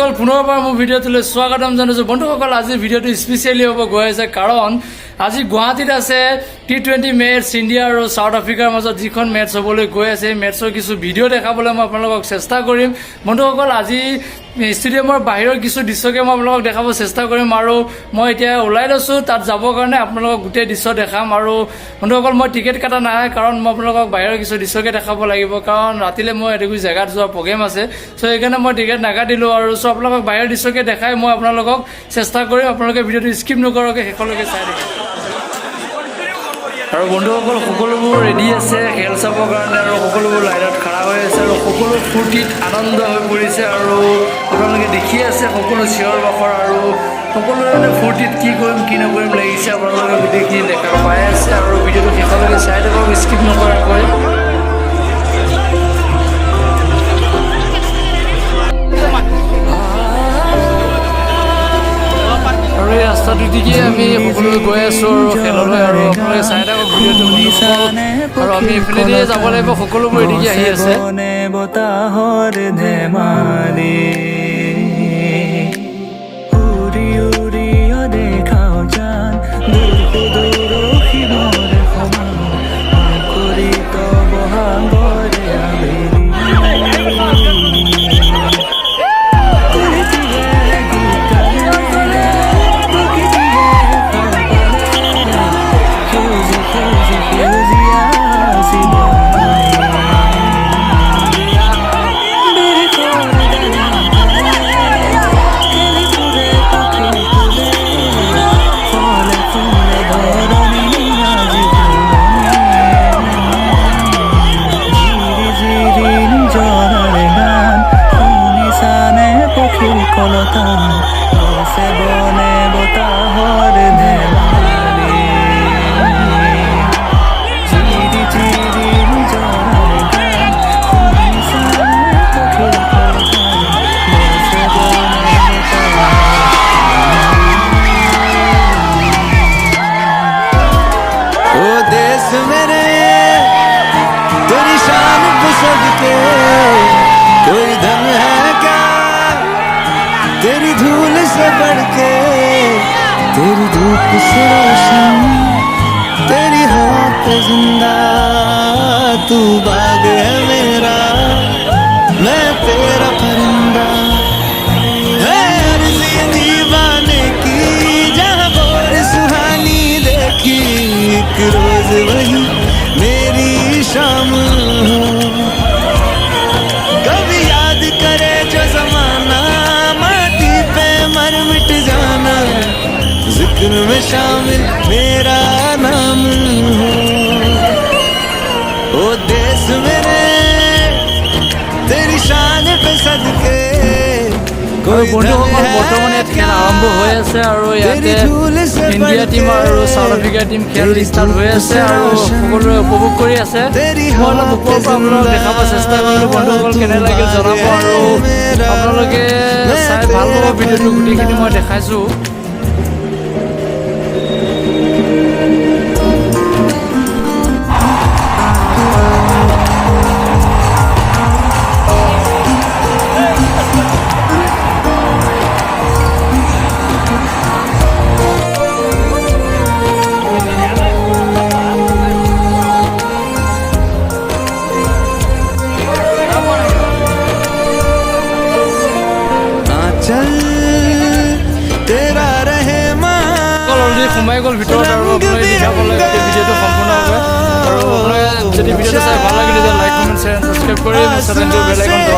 বন্ধুসকল পুনৰবাৰ মোৰ ভিডিঅ'টোলৈ স্বাগতম জনাইছোঁ। বন্ধুসকল আজি ভিডিঅ'টো স্পেচিয়েলি হ'ব গৈ আছে, কাৰণ আজি গুৱাহাটীত আছে T20 মেটচ ইণ্ডিয়া আৰু সাউথ আফ্ৰিকাৰ মাজত যিখন মেটচ হ'বলৈ গৈ আছে। এই মেটচৰ কিছু ভিডিঅ' দেখাবলৈ মই আপোনালোকক চেষ্টা কৰিম। বন্ধুসকল আজি ষ্টেডিয়ামৰ বাহিৰৰ কিছু দৃশ্যকে মই আপোনালোকক দেখাব চেষ্টা কৰিম, আৰু মই এতিয়া ওলাই লৈছোঁ তাত যাবৰ কাৰণে। আপোনালোকক গোটেই দৃশ্য দেখাম। আৰু বন্ধুসকল মই টিকেট কটা নাই, কাৰণ মই আপোনালোকক বাহিৰৰ কিছু দৃশ্যকে দেখাব লাগিব, কাৰণ ৰাতিলৈ মই এটুকুৰি জেগাত যোৱাৰ প্ৰগ্ৰেম আছে। চ' সেইকাৰণে মই টিকেট নাকাটিলোঁ, আৰু চ' আপোনালোকক বাহিৰৰ দৃশ্যকে দেখাই মই আপোনালোকক চেষ্টা কৰিম। আপোনালোকে ভিডিঅ'টো স্কিপ নকৰাকৈ শেষলৈকে চাই থাকিব। আৰু বন্ধুসকল সকলোবোৰ ৰেডি আছে খেল চাবৰ কাৰণে, আৰু সকলোবোৰ লাইনত খাৰা হৈ আছে, আৰু সকলো ফূৰ্তিত আনন্দ হৈ পৰিছে। আৰু আপোনালোকে দেখি আছে সকলো চিঞৰ বাখৰ, আৰু সকলোৰে মানে ফূৰ্তিত কি কৰিম কি নকৰিম লাগিছে। আপোনালোকে গোটেইখিনি দেখা পাই আছে, আৰু ভিডিঅ'টো শেষলৈকে চাই থাকক স্কিপ নকৰাকৈ। আৰু এই ৰাস্তাটো দিকে আমি সকলোৱে গৈ আছোঁ আৰু খেললৈ, আৰু আপোনালোকে চাই থাকক ভিডিঅ'টো। আৰু আমি এইফালে দিয়ে যাব লাগিব, সকলোবোৰ এদিকে আহি আছে। বতাহৰ ধেমালি উৰি উৰি দেখাও জান দূৰ সমান কৰি বহাগৰে আবেলি कोई धन है क्या तेरी धूल से बढ़ के, तेरी धूप से रोशन, तेरी हवा पे जिंदा तू बाग है मेरा, मैं तेरा परिंदा है अर्ज़ी दीवाने की, जहाँ बोर सुहानी देखी एक रोज वही मेरी शाम हो। कभी याद करे जो जमाना माटी पे मर मिट जाना, जिक्र में शामिल मेरा नाम हो। ओ देश मेरे तेरी शान पे सदके। বন্ধুসকল বৰ্তমান ইয়াত খেল আৰম্ভ হৈ আছে, আৰু ইয়াতে ইণ্ডিয়া টীম আৰু সাউথ আফ্ৰিকা টীম খেল ষ্টাৰ্ট হৈ আছে, আৰু সকলোৱে উপভোগ কৰি আছে। মই অলপ ওপৰৰ পৰা আপোনালোকক দেখাব চেষ্টা কৰিলোঁ। বন্ধুসকল কেনে লাগিল জনাব, আৰু আপোনালোকে চাই ভাল পাব ভিডিঅ'টো, গোটেইখিনি মই দেখাইছোঁ। সোমাই গ'ল ভিতৰত, আৰু আপোনালোকে দেখাব লাগে ভিডিঅ'টো সম্পূৰ্ণভাৱে। আৰু আপোনালোকে যদি ভিডিঅ'টো চাই ভাল লাগিলে like comment share and subscribe কৰি চেনেলটো বেল আইকনটো